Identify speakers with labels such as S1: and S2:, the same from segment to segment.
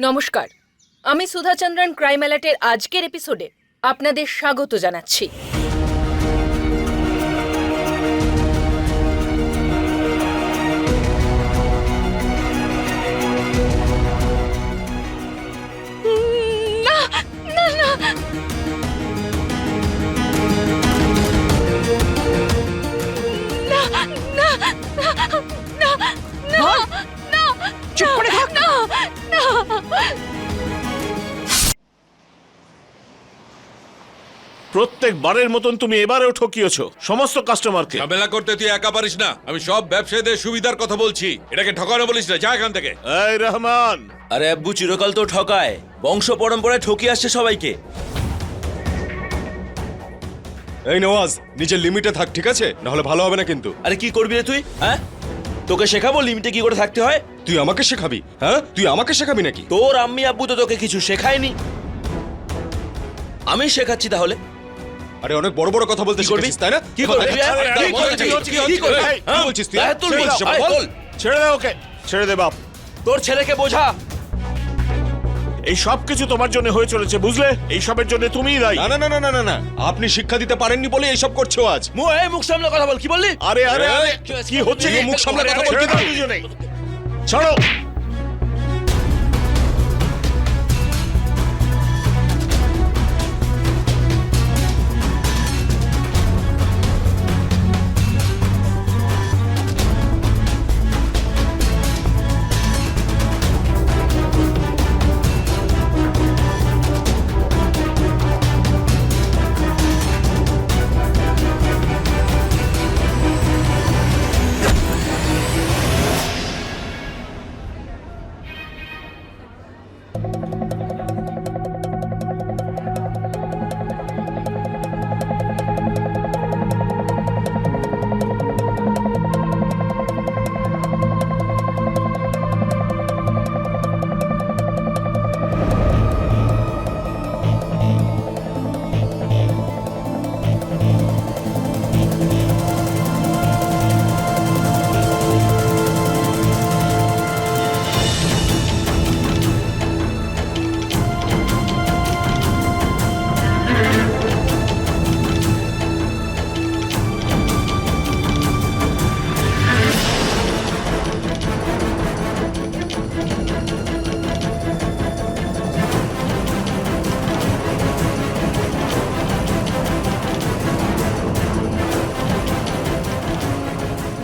S1: নমস্কার, আমি সুধাচন্দ্রন ক্রাইম অ্যালার্টের আজকের এপিসোডে আপনাদের স্বাগত জানাচ্ছি।
S2: চুপ করে থাক।
S3: প্রত্যেকবারের মতন তুমি এবারেও ঠকিয়েছো সমস্ত কাস্টমারকে।
S4: ঝামেলা করতে তুই একা পারিস না। আমি সব ব্যবসায়ীদের সুবিধার কথা বলছি, এটাকে ঠকানো বলিস না। যা এখান থেকে।
S3: এই রহমান,
S5: আরে আব্বু চিরকাল তো ঠকায়, বংশ পরম্পরায় ঠকিয়ে আসছে সবাইকে।
S6: এই নওয়াজ, নিজের লিমিটে থাক, ঠিক আছে? নাহলে ভালো হবে না কিন্তু।
S5: আরে কি করবি রে তুই? হ্যাঁ, তোকে শেখাবো লিমিটে কি করে থাকতে হয়?
S6: তুই আমাকে শেখাবি? হ্যাঁ, তুই আমাকে শেখাবি নাকি?
S5: তোর আম্মি আব্বু তো তোকে কিছু শেখায়নি, আমি শেখাচ্ছি। তাহলে
S6: আরে অনেক বড় বড় কথা বলতে
S5: কি করবি?
S6: শিখেছিস, তাই না?
S5: কি করবি?
S6: কি করবি? কি বলছিস তুই?
S5: হ্যাঁ, তুই
S6: কি
S5: বলছিস?
S6: বলছিস?
S5: আয়,
S6: বল।
S5: বল।
S3: ছেড়ে দে ওকে, ছেড়ে দে বাপ।
S5: তোর ছেলেকে বোঝা।
S3: এই সব কিছু তোমার জন্য হয়ে চলেছে, বুঝলে? এই সবের জন্য তুমিই দায়ী।
S6: না না না না না না না, আপনি শিক্ষা দিতে পারেননি বলে এইসব করছো আজ।
S5: মুখ সামনে কথা বল। কি বললি?
S3: আরে আরে আরে, কি হচ্ছে?
S6: তুইও মুখ সামলে কথা বল।
S3: ছেড়ে দাও দুজনেই, ছাড়ো।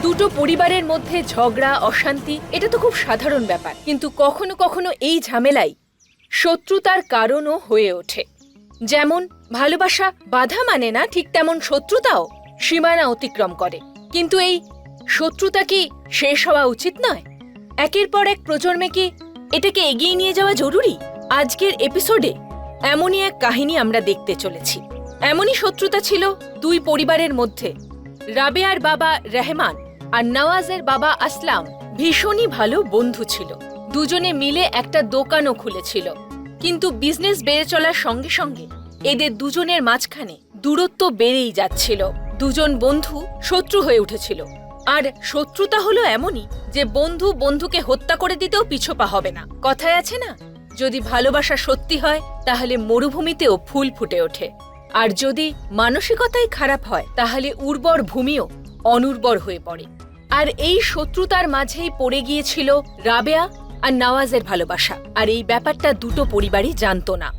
S1: দুটো পরিবারের মধ্যে ঝগড়া অশান্তি এটা তো খুব সাধারণ ব্যাপার, কিন্তু কখনো কখনো এই ঝামেলাই শত্রুতার কারণও হয়ে ওঠে। যেমন ভালোবাসা বাধা মানে না, ঠিক তেমন শত্রুতাও সীমানা অতিক্রম করে। কিন্তু এই শত্রুতা কি শেষ হওয়া উচিত নয়? একের পর এক প্রজন্মে কি এটাকে এগিয়ে নিয়ে যাওয়া জরুরি? আজকের এপিসোডে এমনই এক কাহিনী আমরা দেখতে চলেছি। এমনই শত্রুতা ছিল দুই পরিবারের মধ্যে। রাবেয়ার বাবা রহমান আর নওয়াজের বাবা আসলাম ভীষণই ভালো বন্ধু ছিল। দুজনে মিলে একটা দোকানও খুলেছিল, কিন্তু বিজনেস বেড়ে চলার সঙ্গে সঙ্গে এদের দুজনের মাঝখানে দূরত্ব বেড়েই যাচ্ছিল। দুজন বন্ধু শত্রু হয়ে উঠেছিল। আর শত্রুতা হলো এমনই যে বন্ধু বন্ধুকে হত্যা করে দিতেও পিছপা হবে না। কথায় আছে না, যদি ভালোবাসা সত্যি হয় তাহলে মরুভূমিতেও ফুল ফুটে ওঠে, আর যদি মানসিকতাই খারাপ হয় তাহলে উর্বর ভূমিও অনুর্বর হয়ে পড়ে। আর এই শত্রুতার মাঝেই পড়ে গিয়েছিল রাবেয়া আর নওয়াজের ভালোবাসা। আর এই ব্যাপারটা দুটো পরিবারই জানতো না।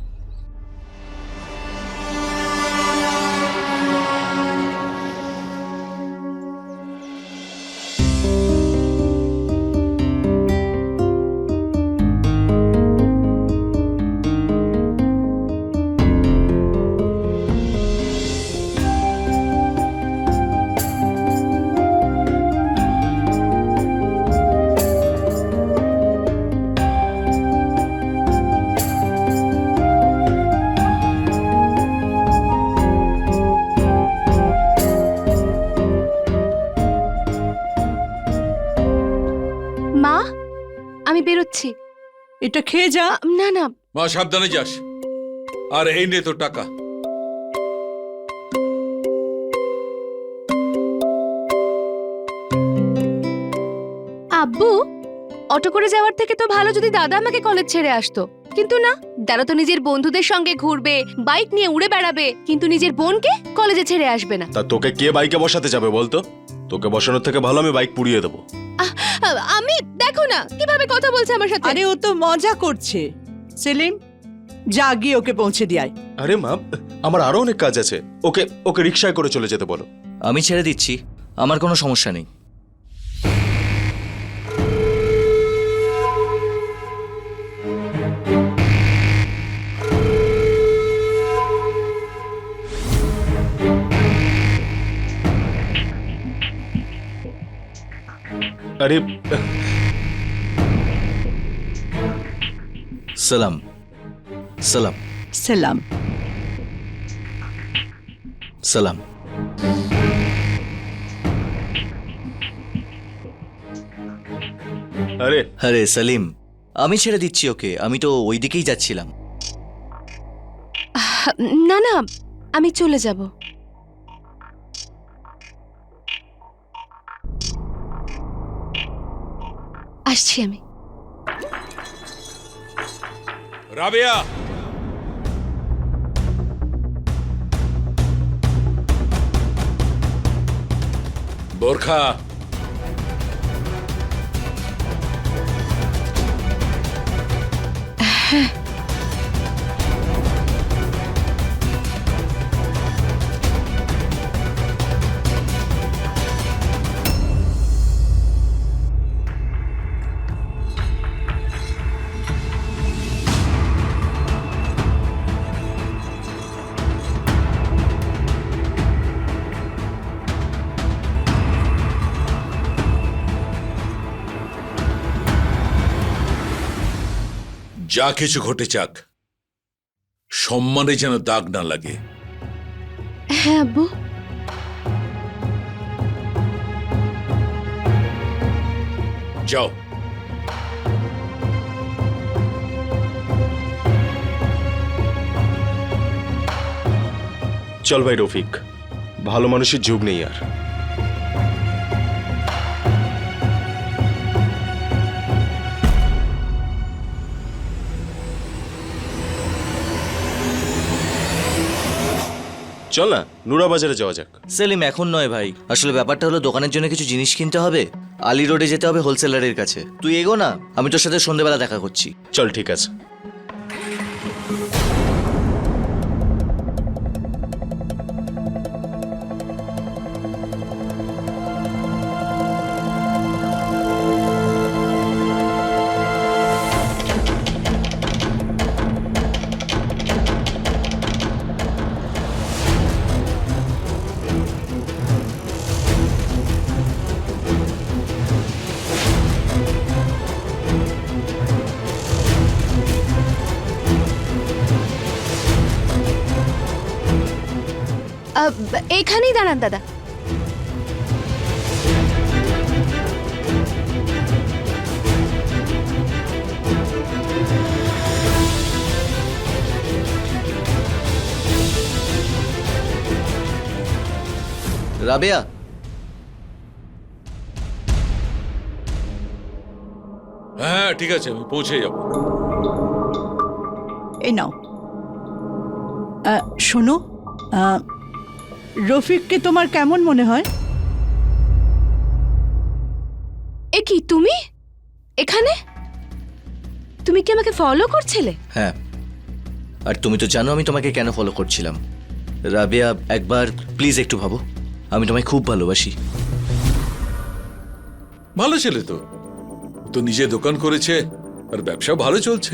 S2: মা, আমি বেরোচ্ছি।
S7: এটা খেয়ে যা।
S2: না না,
S4: মা সাবধানে যাস। আর এই নে তোর টাকা।
S2: আব্বু অটো করে যাওয়ার থেকে তো ভালো যদি দাদা আমাকে কলেজ ছেড়ে আসতো, কিন্তু না, দাদা তো নিজের বন্ধুদের সঙ্গে ঘুরবে, বাইক নিয়ে উড়ে বেড়াবে, কিন্তু নিজের বোনকে কলেজে ছেড়ে আসবে না।
S6: তা তোকে কে বাইকে বসাতে যাবে বলতো? তোকে বসানোর থেকে ভালো আমি বাইক পুড়িয়ে দেবো।
S2: আমি দেখো না কিভাবে কথা বলছে আমার সাথে।
S7: আরে ও তো মজা করছে। সেলিম, যা গিয়ে ওকে পৌঁছে দিয়ায়।
S6: আরে মা, আমার আরো অনেক কাজ আছে। ওকে ওকে রিকশায় করে চলে যেতে বলো।
S5: আমি ছেড়ে দিচ্ছি, আমার কোনো সমস্যা নেই।
S6: আরে
S5: সালাম সালাম
S7: সালাম।
S5: সালাম।
S6: আরে
S5: আরে সালিম, আমি ছেড়ে দিচ্ছি ওকে, আমি তো ওই দিকেই যাচ্ছিলাম।
S2: না না, আমি চলে যাব। আসছি আমি।
S4: রাবেয়া, বোরখা, যা কিছু ঘটে যাক, সম্মানে যেন দাগ না লাগে।
S2: হ্যাঁ আব্বু।
S4: যাও।
S6: চল ভাই রফিক, ভালো মানুষের যুগ নেই আর। চল না, নুরা বাজারে যাওয়া যাক।
S5: সেলিম, এখন নয় ভাই, আসলে ব্যাপারটা হলো দোকানের জন্য কিছু জিনিস কিনতে হবে, আলি রোডে যেতে হবে হোলসেলারের কাছে। তুই এগো না, আমি তোর সাথে সন্ধ্যেবেলা দেখা করছি।
S6: চল ঠিক আছে।
S2: এইখানেই দাঁড়ান দাদা।
S5: রাবেয়া,
S4: হ্যাঁ ঠিক আছে, আমি পৌঁছে যাব।
S7: এই নাও। শোনো, রফিককে তোমার কেমন মনে হয়?
S2: এ কি তুমি এখানে? তুমি কি আমাকে ফলো করছিলে?
S5: হ্যাঁ, আর তুমি তো জানো আমি তোমাকে কেন ফলো করছিলাম। রাবেয়া, একবার প্লিজ একটু ভাবো, আমি তোমায় খুব ভালোবাসি।
S4: ভালো ছেলে তো, তো নিজে দোকান করেছে আর ব্যবসা ভালো চলছে।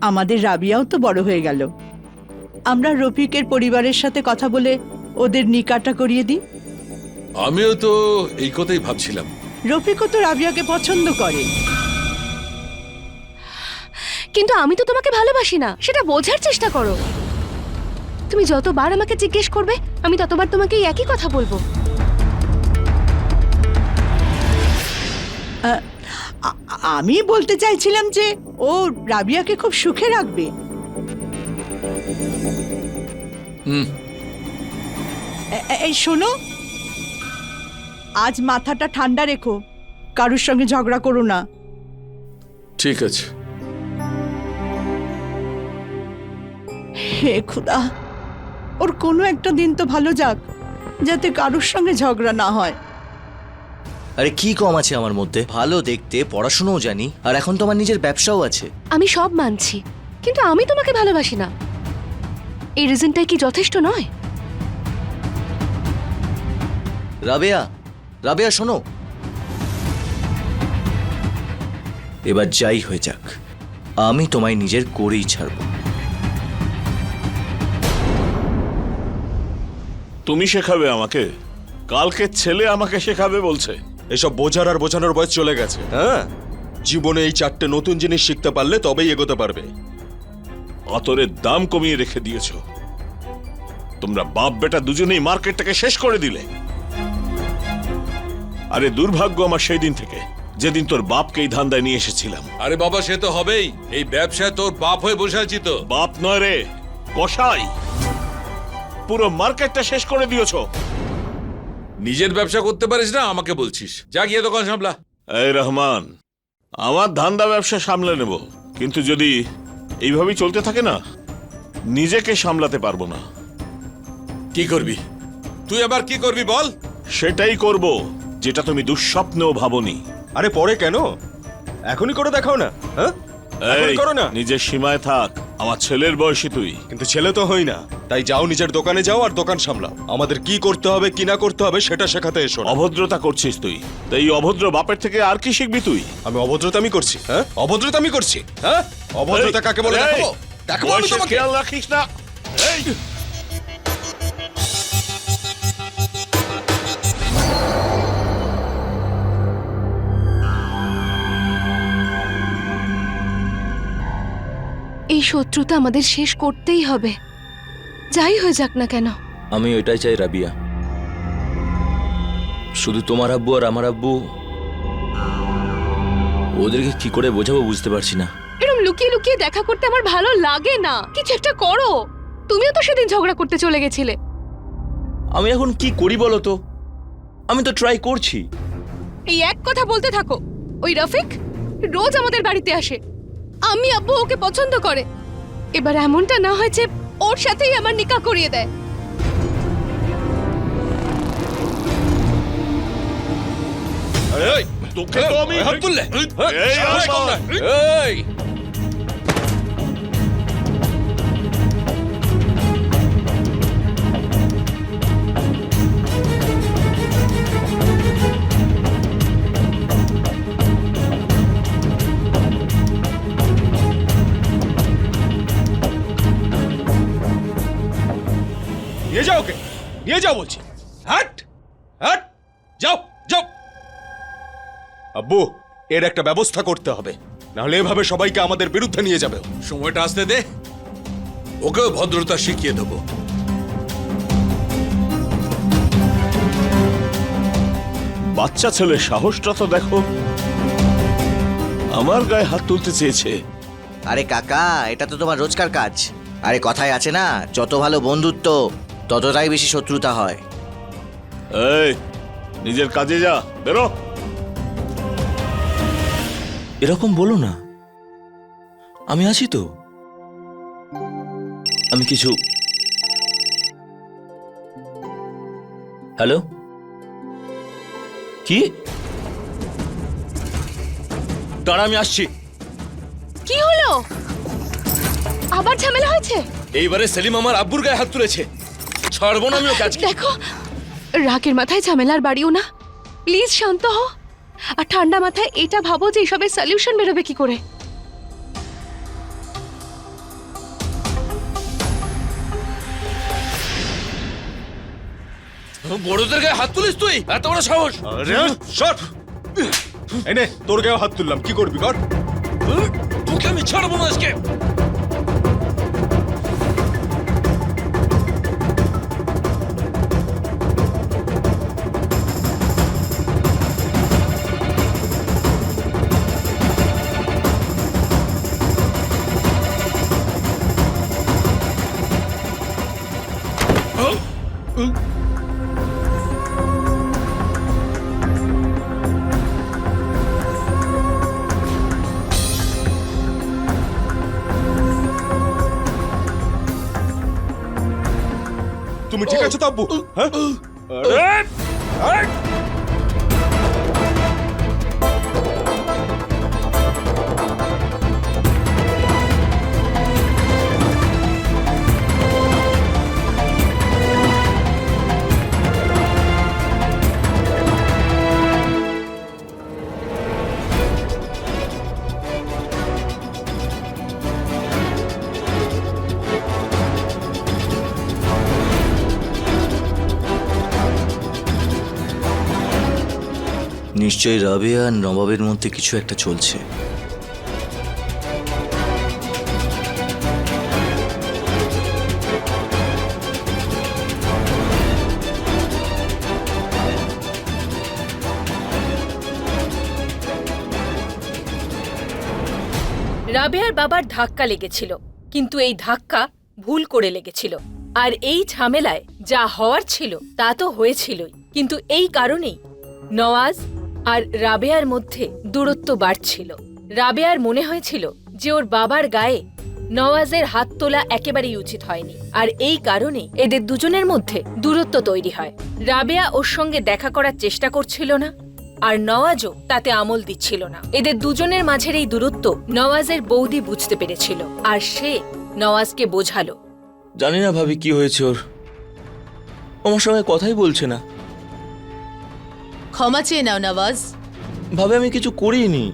S7: আমাদের রাবিয়াও তো বড় হয়ে গেল। আমরা রফিকের পরিবারের সাথে কথা বলে ওদের নিকাটা করিয়ে দিই।
S4: আমিও তো এই কথাই ভাবছিলাম।
S7: রফিকও তো রাবিয়াকে পছন্দ করে।
S2: কিন্তু আমি তো তোমাকে ভালোবাসি না, সেটা বোঝার চেষ্টা করো। তুমি যতবার আমাকে জিজ্ঞেস করবে আমি ততবার তোমাকে এই একই কথা বলবো।
S7: আমি বলতে চাইছিলাম যে ও রাবিয়াকে খুব সুখে রাখবে। এই শোনো, আজ মাথাটা ঠান্ডা রেখো, কারোর সঙ্গে ঝগড়া করো না।
S3: ঠিক আছে।
S7: হে খুদা, ওর কোনো একটা দিন তো ভালো যাক, যাতে কারোর সঙ্গে ঝগড়া না হয়।
S5: আরে কি কম আছে আমার মধ্যে? ভালো দেখতে, পড়াশোনাও জানি, আর এখন তো আমার নিজের ব্যবসাও আছে।
S2: আমি সব মানছি, কিন্তু আমি তোমাকে ভালোবাসি না। এই রিজনটাই কি যথেষ্ট নয়?
S5: রাবেয়া, রাবেয়া শোনো, এবার যাই হয়ে যাক, আমি তোমায় নিজের করেই ছাড়বো।
S3: তুমি শেখাবে আমাকে? কালকে ছেলে আমাকে শেখাবে বলছে।
S6: এসব বোঝার আর বোঝানোর বয়স চলে গেছে। হ্যাঁ, জীবনে এই 4টে নতুন জিনিস শিখতে পারলে তবেই এগোতে পারবে।
S3: আতরের দাম কমিয়ে রেখে দিয়েছো। তোমরা বাপ বেটা দুজনেই মার্কেটটাকে শেষ করে দিলে। আরে দুর্ভাগ্য আমার সেই দিন থেকে, যেদিন তোর বাপকে এই ধান্দায় নিয়ে এসেছিলাম।
S4: আরে বাবা, সে তো হবেই। এই ব্যবসায় তোর বাপ হয়ে বসে আছি তো।
S3: বাপ নয় রে, কসাই। পুরো মার্কেটটা শেষ করে দিয়েছো।
S4: নিজের ব্যবসা করতে পারিস না, আমাকে বলছিস? যা গিয়ে দোকান সামলা।
S3: এই রহমান, আমার ধান্দা ব্যবসা সামলে নেব, কিন্তু যদি এইভাবেই চলতে থাকে না, নিজেকে সামলাতে পারবো না।
S4: কি করবি তুই? আবার কি করবি বল?
S3: সেটাই করব যেটা তুমি দুঃস্বপ্নেও ভাবোনি।
S6: আরে পরে কেন, এখনই করে দেখাও না। হ্যাঁ, এখনই করো না।
S3: নিজের সীমায় থাক, আমার ছেলের বয়সী তুই।
S6: কিন্তু ছেলে তো হই না, তাই যাও নিজের দোকানে যাও আর দোকান সামলাও। আমাদের কি করতে হবে কি না করতে হবে সেটা শেখাতে এসো না।
S3: অভদ্রতা করছিস তুই, তাই এই অভদ্র বাপের থেকে আর কি শিখবি তুই?
S6: আমি অভদ্রতামি করছি? হ্যাঁ, অভদ্রতামি করছি? হ্যাঁ, অভদ্রতা কাকে বলে দেখাবো? দেখাবো আমি
S3: বয়সের
S6: তোমাকে।
S3: খেয়াল রাখিস না। এই
S2: এই শত্রুতা আমাদের শেষ করতেই হবে, যাই হয়ে যাক না কেন।
S8: আমি ওইটাই চাই রাবিয়া। শুধু তোমার আব্বু আর আমার আব্বু, ওদেরকে কি করে বোঝাবো বুঝতে পারছি না।
S2: এরকম লুকিয়ে লুকিয়ে দেখা করতে আমার ভালো লাগে না। কিছু একটা করো। তুমিও তো সেদিন ঝগড়া করতে চলে গেছিলে।
S8: আমি এখন কি করি বলো তো? আমি তো ট্রাই করছি।
S2: এই এক কথা বলতে থাকো। ওই রফিক রোজ আমাদের বাড়িতে আসে, আমি আব্বু ওকে পছন্দ করে। এবার এমনটা না হয় যে ওর সাথেই আমার নিকাহ করিয়ে দেয়।
S4: এই,
S3: তোকে তো আমি
S4: হাত তুললে?
S3: এই
S4: সাহস কম না। এই,
S6: নিয়ে যাও ওকে, নিয়ে যাও বলছি। হাট হাট, যাও যাও। আব্বু, এর একটা ব্যবস্থা করতে হবে, নাহলে এভাবে সবাইকে আমাদের বিরুদ্ধে নিয়ে যাবে।
S4: সময়টা আসতে দে, ওকেও ভদ্রতা শিখিয়ে দেবো।
S3: বাচ্চা ছেলের সাহসটা তো দেখো, আমার গায়ে হাত তুলতে চেয়েছে।
S5: আরে কাকা, এটা তো তোমার রোজকার কাজ। আরে কথায় আছে না, যত ভালো বন্ধুত্ব ততটাই বেশি শত্রুতা হয়।
S3: এই, নিজের কাজে যা, বেরো।
S8: এরকম বলো না, আমি আছি তো। আমি কিছু। হ্যালো, কি? দাঁড়া, আমি আসছি।
S2: কি হলো? আবার ঝামেলা হয়েছে?
S8: এইবারে সেলিম আমার আব্বুর গায়ে হাত তুলেছে, ছাড়বো না আমি ওকে আজকে।
S2: দেখো, রাগের মাথায় ঝামেলার বাড়িও না। প্লিজ শান্ত হও, আর ঠান্ডা মাথায় এটা ভাবো যে এসবের সলিউশন বেরোবে কি করে।
S8: বড়দের গায়ে হাত তুলিস তুই? এত বড় সাহস!
S6: আরে শট! এই নে, তোর গায়ে হাত তুললাম, কি করবি কর।
S8: তোকে আমি ছাড়বো না আজকে।
S6: তুমি ঠিক আছো তো আব্বু? হ্যাঁ? আরে! আরে!
S5: নিশ্চয়ই রাবেয়া আর নবাবের মধ্যে কিছু একটা চলছে।
S1: রাবেয়ার বাবার ধাক্কা লেগেছিল, কিন্তু এই ধাক্কা ভুল করে লেগেছিল। আর এই ঝামেলায় যা হওয়ার ছিল তা তো হয়েছিলই, কিন্তু এই কারণেই নওয়াজ আর রাবেয়ার মধ্যে দূরত্ব বাড়ছিল। রাবেয়ার মনে হয়েছিল যে ওর বাবার গায়ে নওয়াজের হাত তোলা একেবারেই উচিত হয়নি, আর এই কারণে এদের দুজনের মধ্যে দূরত্ব তৈরি হয়। রাবেয়া ওর সঙ্গে দেখা করার চেষ্টা করছিল না, আর নওয়াজও তাতে আমল দিচ্ছিল না। এদের দুজনের মাঝের এই দূরত্ব নওয়াজের বৌদি বুঝতে পেরেছিল, আর সে নওয়াজকে বোঝালো।
S8: জানি না ভাবি কি হয়েছে ওর, আমার সঙ্গে কথাই বলছে না।
S9: ক্ষমা চেয়ে নাও নওয়াজ।
S8: ভাবে আমি কিছু করিনি,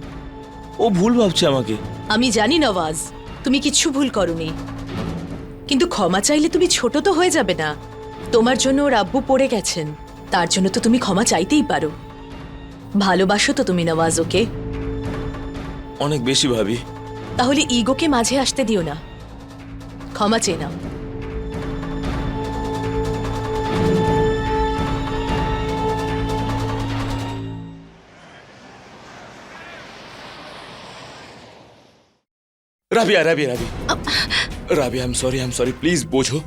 S8: ও ভুল ভাবছে আমাকে।
S9: আমি জানি নওয়াজ, তুমি কিচ্ছু ভুল করনি, কিন্তু ক্ষমা চাইলে তুমি ছোট তো হয়ে যাবে না। তোমার জন্য ওর আব্বু পড়ে গেছেন, তার জন্য তো তুমি ক্ষমা চাইতেই পারো। ভালোবাসো তো তুমি নওয়াজ ওকে?
S8: অনেক বেশি ভাবি।
S9: তাহলে ইগোকে মাঝে আসতে দিও না, ক্ষমা চেয়ে নাও।
S8: Rabia Rabia Rabi Rabia, I am sorry please বোঝো।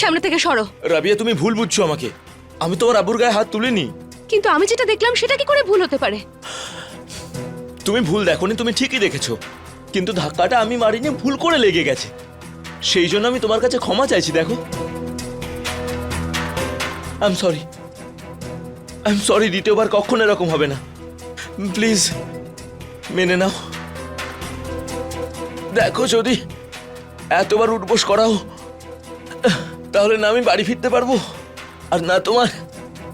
S2: সামনে থেকে সরো।
S8: রাবিয়া তুমি ভুল বুঝছো আমাকে, আমি তোমার আব্বুর গায়ে হাত তুলিনি।
S2: কিন্তু আমি যেটা দেখলাম সেটা কি করে ভুল হতে পারে?
S8: তুমি ভুল দেখোনি, তুমি ঠিকই দেখেছো, কিন্তু ধাক্কাটা আমি মারিনি, ভুল করে লেগে গেছে। সেই জন্য আমি তোমার কাছে ক্ষমা চাইছি। দেখো, আই এম সরি, দ্বিতীয়বার কখনো এরকম হবে না, প্লিজ মেনে নাও। দেখো যদি এতবার উঠবোস করাও, তাহলে না আমি বাড়ি ফিরতে পারবো, আর না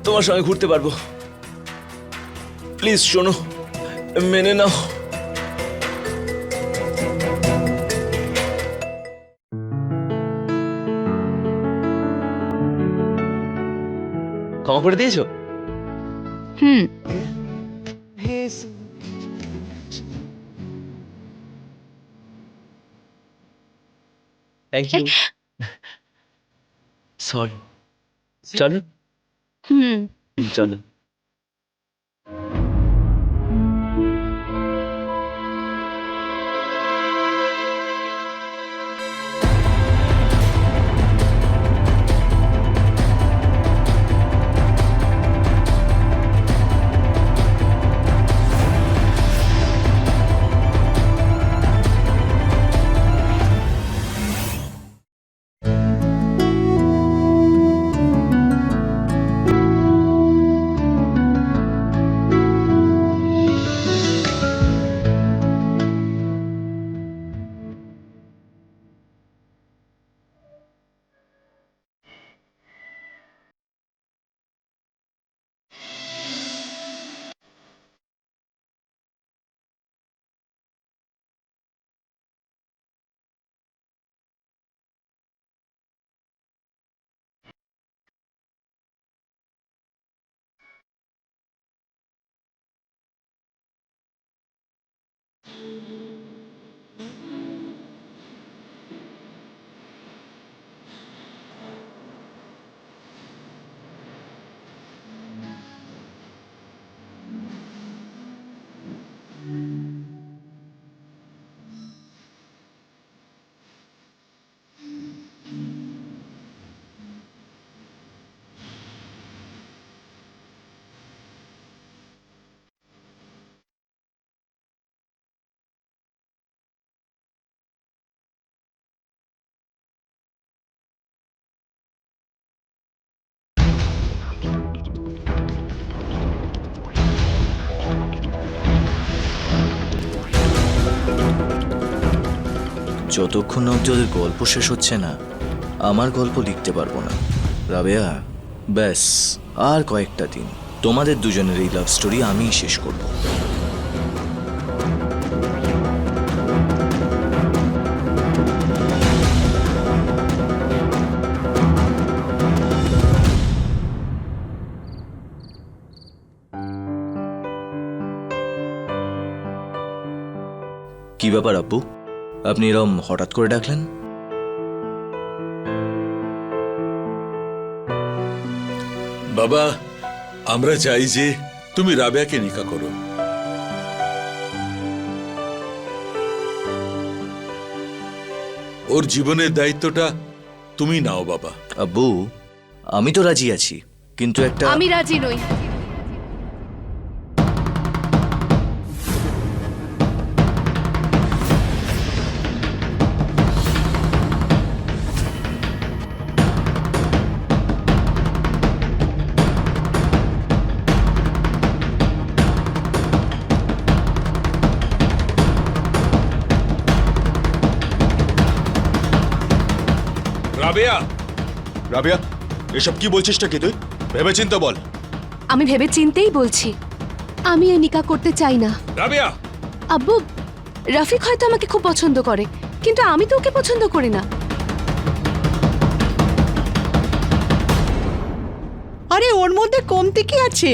S8: তোমার সঙ্গে ঘুরতে পারবো। প্লিজ শোনো, মেনে নাও। ক্ষমা করে দিয়েছো?
S2: হুম।
S8: Thank you. সরি। চলো
S2: হুম।
S8: চলো।
S5: যতক্ষণ না অব্দি ওদের গল্প শেষ হচ্ছে না আমার গল্প লিখতে পারবো না। রাবেয়া, ব্যাস আর কয়েকটা দিন তোমাদের দুজনের এই লাভ স্টোরি আমিই শেষ করব। কি ব্যাপার আব্বু, আপনি এরম হঠাৎ করে ডাকলেন?
S4: বাবা, আমরা চাই যে তুমি রাবেয়াকে নিকা করো। ওর জীবনের দায়িত্বটা তুমি নাও বাবা।
S5: আব্বু, আমি তো রাজি আছি, কিন্তু একটা
S2: আমি রাজি নই।
S4: রাবেয়া,
S6: রাবিয়া, এসব কি বলছিসটা কি তুই? ভেবেচিন্তে বল।
S2: আমি ভেবে চিন্তেই বলছি, আমি এই নিকা করতে চাই না।
S4: রাবেয়া,
S2: আব্বু, রফিক হয়তো আমাকে খুব পছন্দ করে, কিন্তু আমি তো ওকে পছন্দ করি না।
S7: আরে ওর মধ্যে কমতি কি আছে?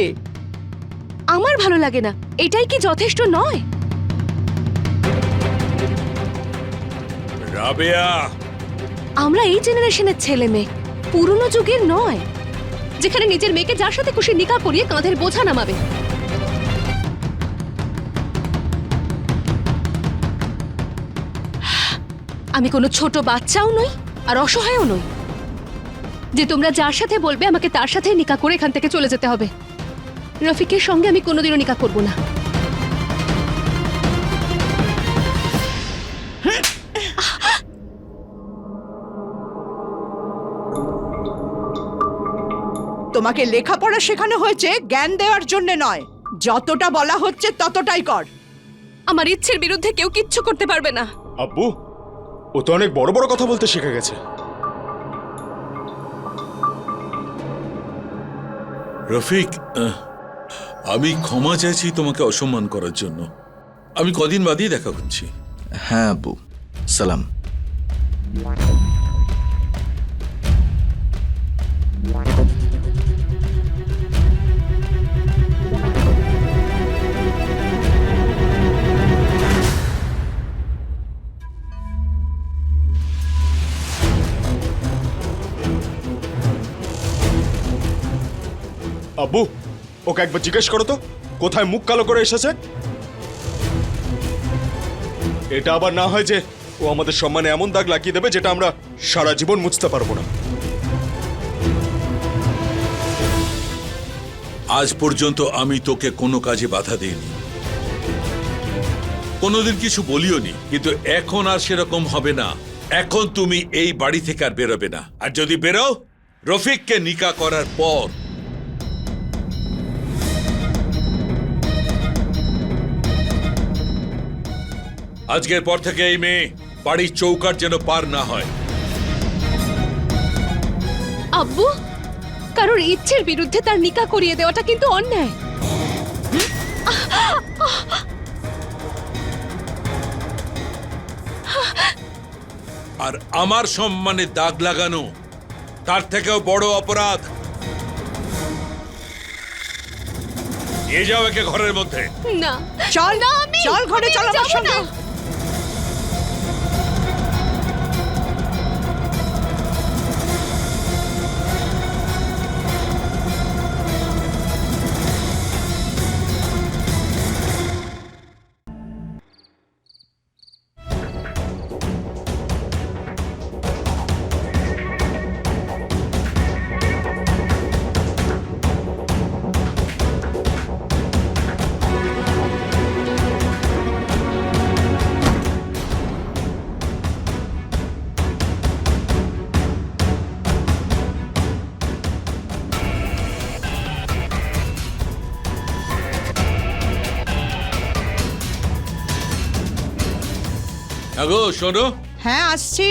S2: আমার ভালো লাগে না, এটাই কি যথেষ্ট নয়?
S4: রাবেয়া,
S2: আমরা এই জেনারেশনের ছেলে মেয়ে, পুরনো যুগের নয়, যেখানে নিজের মেয়েকে যার সাথে খুশি নিকা করিয়ে কাঁধের বোঝা নামাবে। আমি কোনো ছোট বাচ্চাও নই আর অসহায়ও নই যে তোমরা যার সাথে বলবে আমাকে তার সাথে নিকা করে এখান থেকে চলে যেতে হবে। রফিকের সঙ্গে আমি কোনোদিনও নিকা করব না।
S7: তোমাকে লেখাপড়া শেখানো হয়েছে জ্ঞান দেওয়ার জন্য নয়। যতটা বলা হচ্ছে ততটাই কর।
S2: আমার ইচ্ছের বিরুদ্ধে কেউ কিচ্ছু করতে পারবে না।
S6: আব্বু, ও তো অনেক বড় বড় কথা বলতে শিখে গেছে।
S4: রফিক, আমি ক্ষমা চাইছি তোমাকে অসম্মান করার জন্য। আমি কদিন বাদেই দেখা করছি।
S5: হ্যাঁ আব্বু, সালাম।
S6: আব্বু, ওকে একবার জিজ্ঞেস করো তো কোথায় মুখ কালো করে এসেছে। এটা আবার না হয় যে ও আমাদের সম্মানে এমন দাগ লাগিয়ে দেবে যেটা আমরা সারা জীবন মুছতে পারবো না।
S4: আজ পর্যন্ত আমি তোকে কোনো কাজে বাধা দিইনি, কোনোদিন কিছু বলিও নি, কিন্তু এখন আর সেরকম হবে না। এখন তুমি এই বাড়ি থেকে আর বেরোবে না, আর যদি বেরো রফিককে নিকা করার পর। আজকের পর থেকে এই মেয়ে বাড়ির চৌকাঠ যেন পার না হয়।
S2: আব্বু, কারোর ইচ্ছের বিরুদ্ধে তার নিকা করিয়ে দেওয়াটা কিন্তু অন্যায়।
S4: আর আমার সম্মানে দাগ লাগানো তার থেকেও বড় অপরাধ। নিয়ে যাও একে ঘরের মধ্যে।
S2: না,
S7: চল
S2: না,
S7: চল ঘরে চল আমার
S2: যাবো
S7: সঙ্গে।
S2: না।
S4: আগো শোনো,
S7: হ্যাঁ আসছি।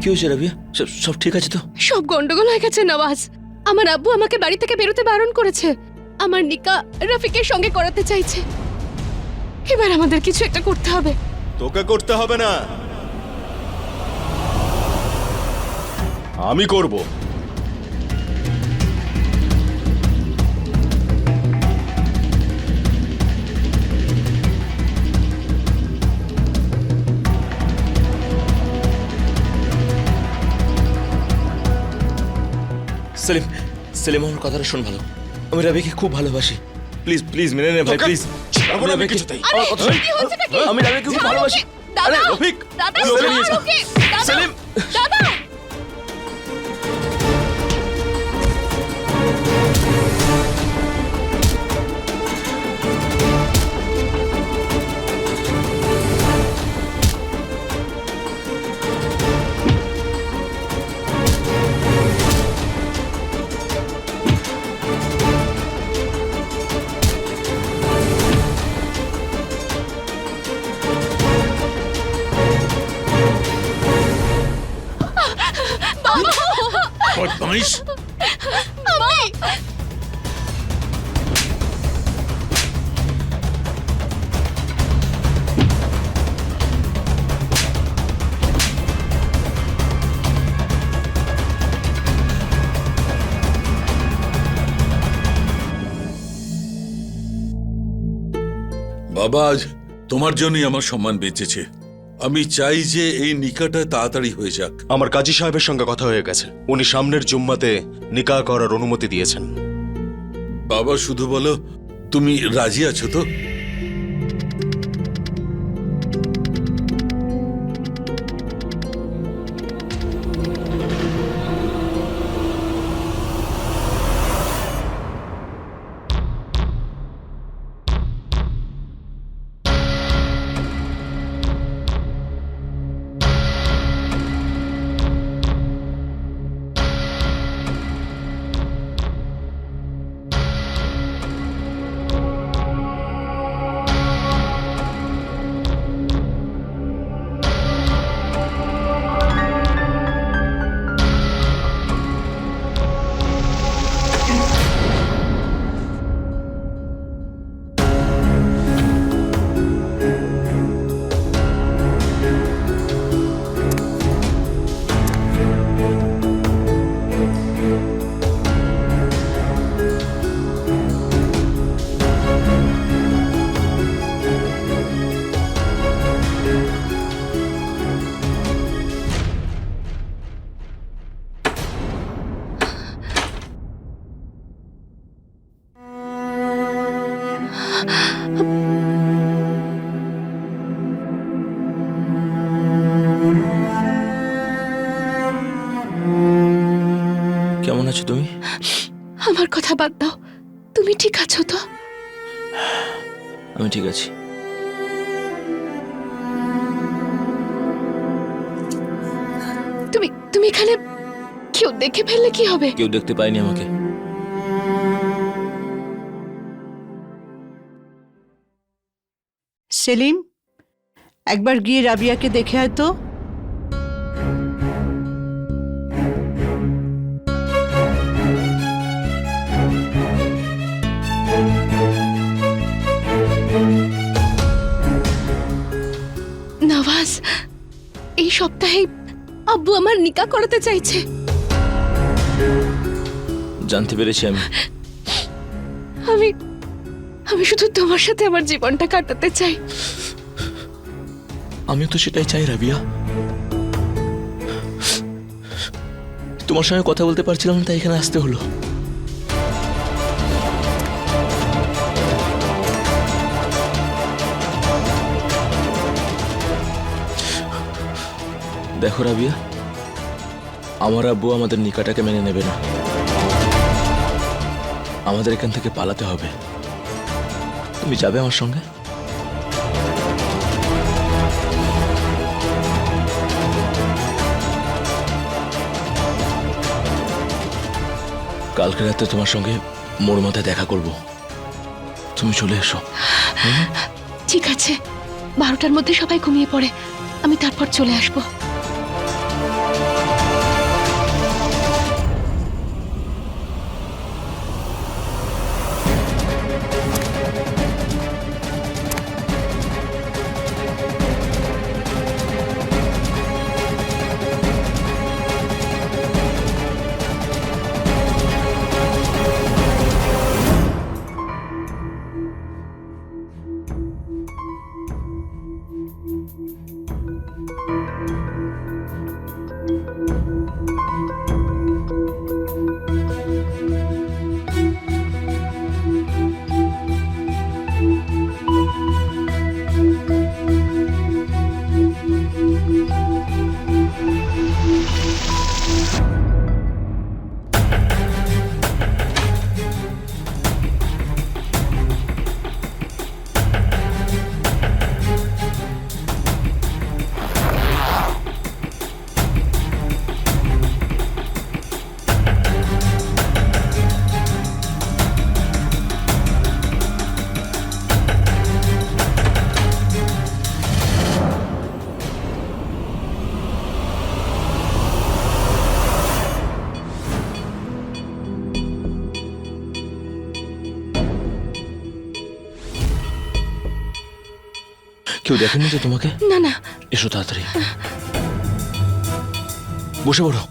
S8: কি হয়েছে রাবিয়া? সব ঠিক আছে তো?
S2: সব গন্ডগোল হয়ে গেছে নওয়াজ। আমার আব্বু আমাকে বাড়ি থেকে বেরোতে বারণ করেছে। আমার নিকা রফিকের সঙ্গে করাতে চাইছে। এবার আমাদের কিছু একটা করতে হবে।
S6: তোকে করতে হবে না, আমি করব।
S8: সেলিম, সেলিম আমার কথাটা শোন ভালো। আমি রাবিয়াকে খুব ভালোবাসি। প্লিজ প্লিজ মেনে নে ভাই, প্লিজ।
S6: ছাড়বো না আমি কিছুতেই।
S8: আমার কথা শোন।
S2: কি হচ্ছেটা কি?
S8: আমি রাবিয়াকে খুব ভালোবাসি।
S2: দাদা,
S8: আরে রফিক,
S2: দাদা,
S8: তুই ওকে নিয়ে যা।
S2: ওকে, দাদা,
S8: সেলিম।
S2: দাদা।
S4: বদমাইশ!
S2: আমি
S4: বাবা, আজ তোমার জন্যই আমার সম্মান বেঁচেছে। আমি চাই যে এই নিকাটা তাড়াতাড়ি হয়ে যাক।
S6: আমার কাজী সাহেবের সঙ্গে কথা হয়ে গেছে, উনি সামনের জুম্মাতে নিকাহ করার অনুমতি দিয়েছেন।
S4: বাবা শুধু বলো, তুমি রাজি আছো তো?
S8: কেমন আছো তুমি?
S2: আমার কথা বাদ দাও। তুমি ঠিক আছো তো?
S8: আমি ঠিক আছি।
S2: তুমি তুমি এখানে কেউ দেখে ফেললে কি হবে?
S8: কেউ দেখতে পায়নি আমাকে।
S7: সেলিম, একবার গিয়ে রাবিয়াকে দেখে আয় তো।
S2: নওয়াজ, এই সপ্তাহে আব্বু আমার নিকাহ করাতে চাইছে।
S8: জানতে পেরেছি আমি।
S2: আমি আমি শুধু তোমার সাথে আমার জীবনটা কাটাতে চাই।
S8: আমিও তো সেটাই চাই রাবিয়া। তোমার সঙ্গে কথা বলতে পারছিলাম না, তাই এখানে আসতে হলো। দেখো রাবিয়া, আমার আব্বু আমাদের নিকাটাকে মেনে নেবে না। আমাদের এখান থেকে পালাতে হবে। তুমি যাবে আমার সঙ্গে? কালকে রাতে তোমার সঙ্গে মোড় মাথায় দেখা করব, তুমি চলে এসো।
S2: ঠিক আছে, 12টার মধ্যে সবাই ঘুমিয়ে পড়ে, আমি তারপর চলে আসবো।
S8: কেউ দেখেনি তো তোমাকে?
S2: না না,
S8: এসো তাড়াতাড়ি, বসে পড়ো।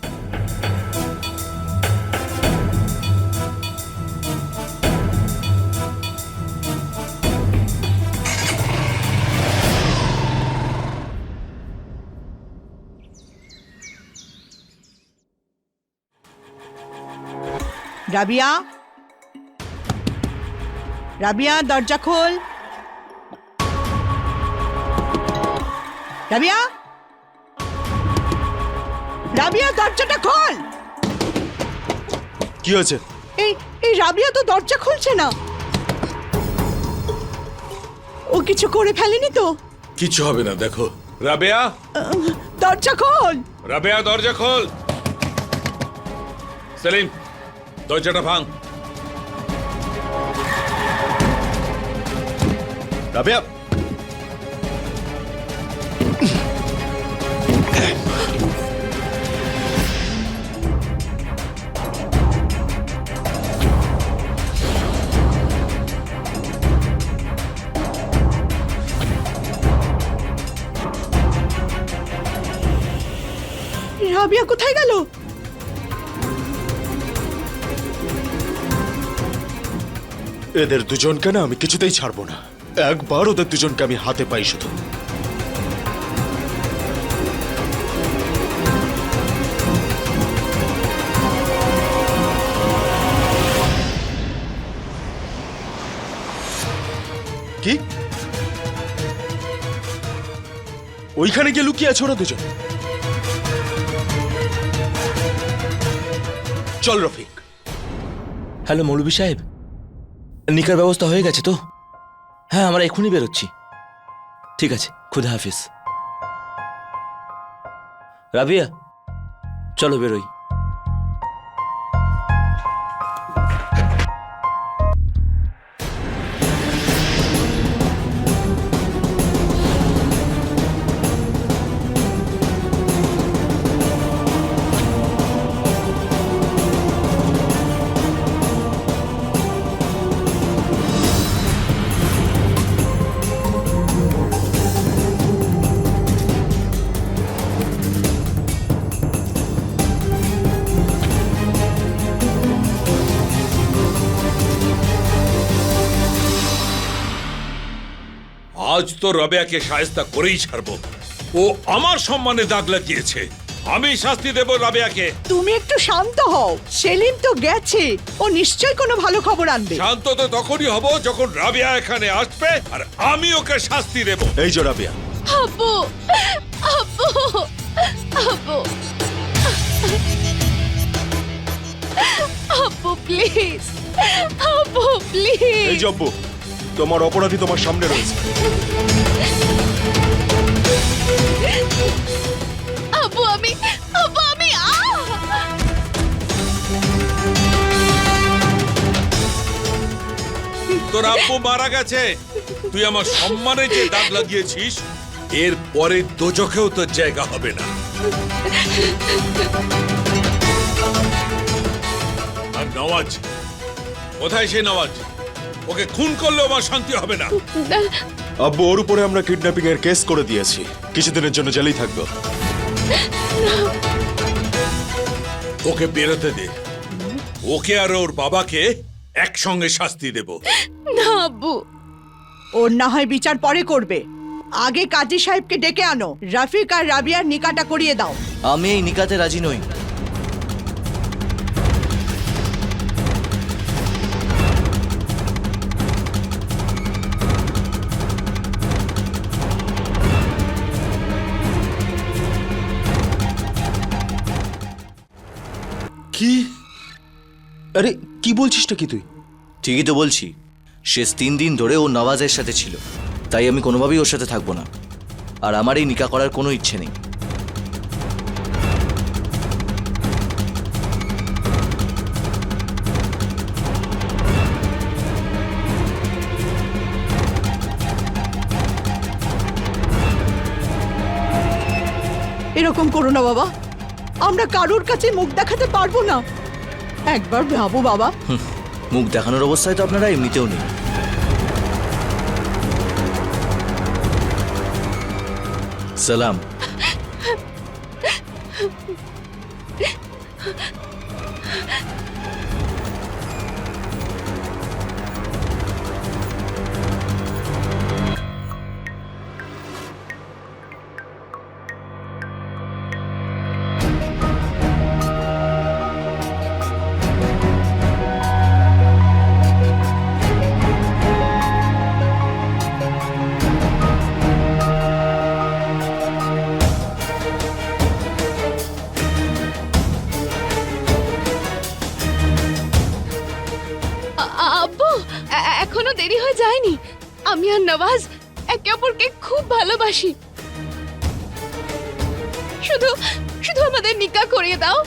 S7: রাবিয়া, রাবিয়া দরজা খোল। রাবিয়া, রাবিয়া দরজাটা খোল।
S6: কি হয়েছে?
S7: এই এই রাবিয়া তো দরজা খুলছে না। ও কিছু করে ফেলেনি তো?
S4: কিছু হবে না, দেখো। রাবেয়া,
S7: দরজা খোল।
S4: রাবেয়া দরজা খোল। সেলিম, দরজাটা ভাঙ।
S6: রাবিয়া,
S7: রাবিয়া কোথায় গেল?
S6: এদের দুজনকে না আমি কিছুতেই ছাড়বো না। একবার ওদের দুজনকে আমি হাতে পাই শুধু। কি? ওইখানে গিয়ে লুকিয়ে আছে ওরা দুজন? চল রফিক।
S8: হ্যালো মৌলভী সাহেব, নিকার ব্যবস্থা হয়ে গেছে তো? হ্যাঁ, আমরা এখনই বেরোচ্ছি। ঠিক আছে, খুদা হাফিজ। রাবিয়া, চলো বেরোই।
S4: আজ তো রাবেয়াকে শায়েস্তা করেই ছাড়বো। ও আমার সম্মানে দাগ লাগিয়েছে, আমি শাস্তি দেব রাবেয়াকে।
S7: তুমি একটু শান্ত হও, সেলিম তো গেছে, ও নিশ্চয়ই কোনো ভালো খবর আনবে।
S4: শান্ত তো তখনই হব যখন রাবেয়া এখানে আসবে আর আমি ওকে শাস্তি দেব।
S6: এই যে রাবিয়া,
S2: আব্বু আব্বু আব্বু আব্বু প্লিজ, আব্বু প্লিজ।
S6: এই যে আব্বু, তোমার অপরাধী তোমার সামনে রয়েছে।
S2: আব্বু আমি
S4: তোর আব্বু মারা গেছে, তুই আমার সম্মানে যে দাগ লাগিয়েছিস এর পরে দোজখেও তোর জায়গা হবে না। আর নওয়াজ কোথায়? সে নওয়াজ, ওকে খুন করলেও আমার শান্তি হবে না।
S6: আব্বু, ওর উপরে আমরা কিডন্যাপিং এর কেস করে দিয়েছি, কিছুদিনের জন্য জেলেই থাকবো।
S4: ওকে বেরোতে দে, ওকে আর ওর বাবাকে একসঙ্গে শাস্তি দেব।
S2: না আব্বু,
S7: ওর না হয় বিচার পরে করবে, আগে কাজী সাহেবকে ডেকে আনো, রফিক আর রাবিয়ার নিকাটা করিয়ে দাও।
S5: আমি এই নিকাতে রাজি নই।
S6: কি? আরে কি বলছিসটা কি তুই?
S5: ঠিকই তো বলছি, শেষ 3 দিন ধরে ও নওয়াজের সাথে ছিল, তাই আমি কোনোভাবেই ওর সাথে থাকবো না। আর আমার এই নিকা করার কোনো ইচ্ছে নেই।
S7: এরকম করো না বাবা, আমরা কারোর কাছে মুখ দেখাতে পারবো না। একবার ভাবো বাবা।
S5: মুখ দেখানোর অবস্থায় তো আপনারা এমনিতেও নেই। সালাম।
S2: আব্বু এখনো দেরি হয়ে যায়নি। আমি আর নওয়াজ একে অপরকে খুব ভালোবাসি। শুধু শুধু আমাদের নিকাহ করিয়ে দাও।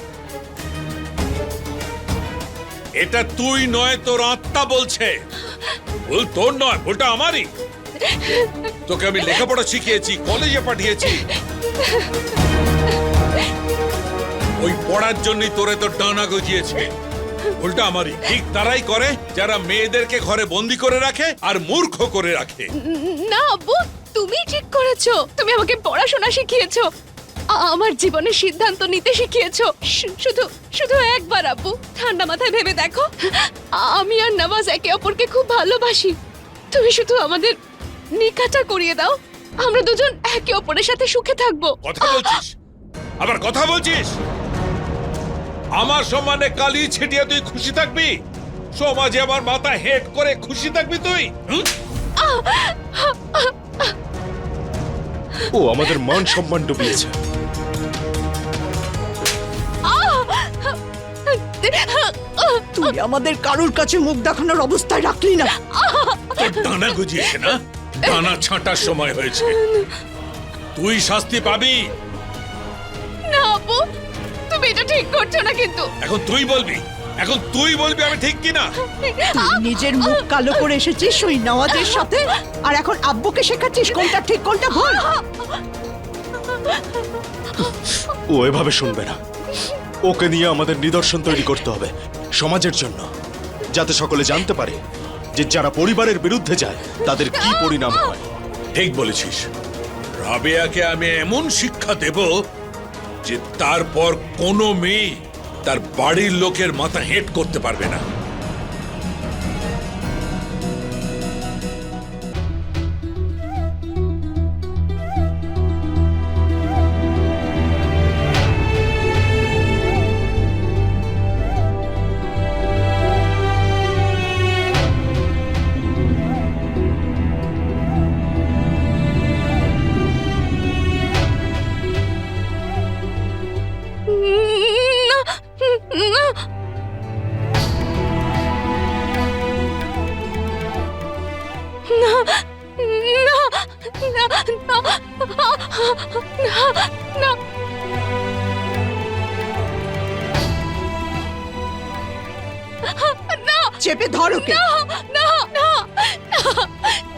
S4: এটা তুই নয়, তোর আত্মা বলছে। ভুল তোর নয়, ভুলটা আমারই। তোকে আমি লেখাপড়া শিখিয়েছি, কলেজে পাঠিয়েছি, ওই পড়ার জন্যই তোরে তোর ডানা গজিয়েছে। ভুলটা আমারই। ঠিক তারাই করে যারা মেয়েদেরকে ঘরে বন্দি করে রাখে আর মূর্খ করে রাখে।
S2: না আব্বু, তুমি ঠিক করেছো। তুমি আমাকে পড়াশোনা শিখিয়েছো, আমার জীবনের সিদ্ধান্ত নিতে শিখিয়েছো। শুধু শুধু একবার আব্বু ঠান্ডা মাথায় ভেবে দেখো, আমি আর নওয়াজ একে অপরকে খুব ভালোবাসি। তুমি শুধু আমাদের নিকাহটা করিয়ে দাও, আমরা দুজন একে অপরের সাথে সুখে থাকবো।
S4: কথা বলছিস, আবার কথা বলছিস। আমার সম্মানে কালি ছিটিয়ে তুই খুশি থাকবি? সমাজে আমার মাথা হেড করে খুশি থাকবি তুই?
S6: ও আমাদের মান সম্মান ডুবিয়েছে।
S7: তুই আমাদের কারোর কাছে মুখ দেখানোর অবস্থায় রাখলি না।
S4: তোর ডানা গজিয়েছে না? ডানা ছাঁটার সময় হয়েছে, তুই শাস্তি পাবি।
S2: না আব্বু, তুমি এটা ঠিক করছো না কিন্তু।
S4: এখন তুই বলবি, এখন তুই বলবি আমি ঠিক কিনা।
S7: তুই নিজের মুখ কালো করে এসেছিস ওই নওয়াজের সাথে, আর এখন আব্বুকে শেখাচ্ছিস কোনটা ঠিক কোনটা ভুল।
S6: ও এভাবে শুনবে না, ওকে নিয়ে আমাদের নিদর্শন তৈরি করতে হবে সমাজের জন্য, যাতে সকলে জানতে পারে যে যারা পরিবারের বিরুদ্ধে যায় তাদের কি পরিণাম হয়।
S4: ঠিক বলেছিস। রাবেয়াকে আমি এমন শিক্ষা দেব যে তারপর কোনো মেয়ে তার বাড়ির লোকের মাথা হেট করতে পারবে না।
S2: না না
S7: চেপে ধরো কে
S2: না না না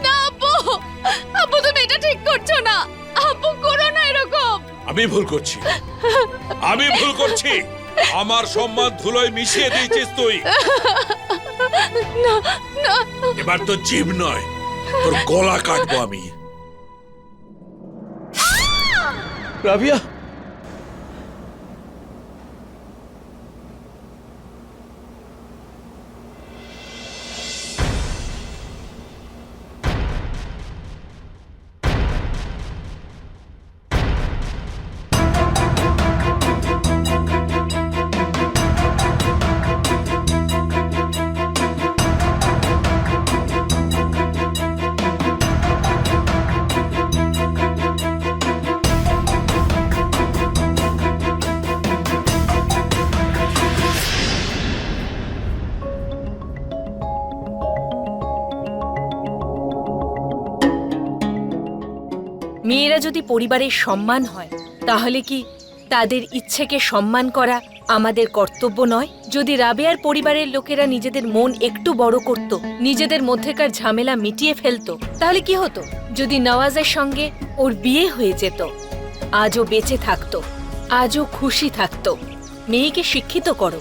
S2: না আব্বু আব্বু তুমি এটা ঠিক করছো না আব্বু করো না এরকম
S4: আমি ভুল করছি, আমি ভুল করছি। আমার সম্মান ধুলোয় মিশিয়ে দিয়েছিস তুই।
S2: না না
S4: এবার তো জীব নয়, তোর গলা কাটবো আমি।
S8: রাবিয়া,
S1: মেয়েরা যদি পরিবারের সম্মান হয় তাহলে কি তাদের ইচ্ছেকে সম্মান করা আমাদের কর্তব্য নয়? যদি রাবেয়ার পরিবারের লোকেরা নিজেদের মন একটু বড় করত, নিজেদের মধ্যেকার ঝামেলা মিটিয়ে ফেলতো, তাহলে কি হতো? যদি নওয়াজের সঙ্গে ওর বিয়ে হয়ে যেত, আজও বেঁচে থাকতো, আজও খুশি থাকতো। মেয়েকে শিক্ষিত করো,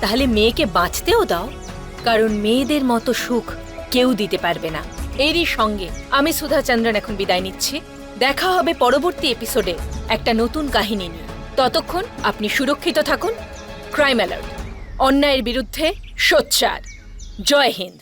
S1: তাহলে মেয়েকে বাঁচতেও দাও, কারণ মেয়েদের মতো সুখ কেউ দিতে পারবে না। এরই সঙ্গে আমি সুধা চন্দ্রন এখন বিদায় নিচ্ছি। দেখা হবে পরবর্তী এপিসোডে একটা নতুন কাহিনী নিয়ে। ততক্ষণ আপনি সুরক্ষিত থাকুন। ক্রাইম অ্যালার্ট, অন্যায়ের বিরুদ্ধে সোচ্চার। জয় হিন্দ।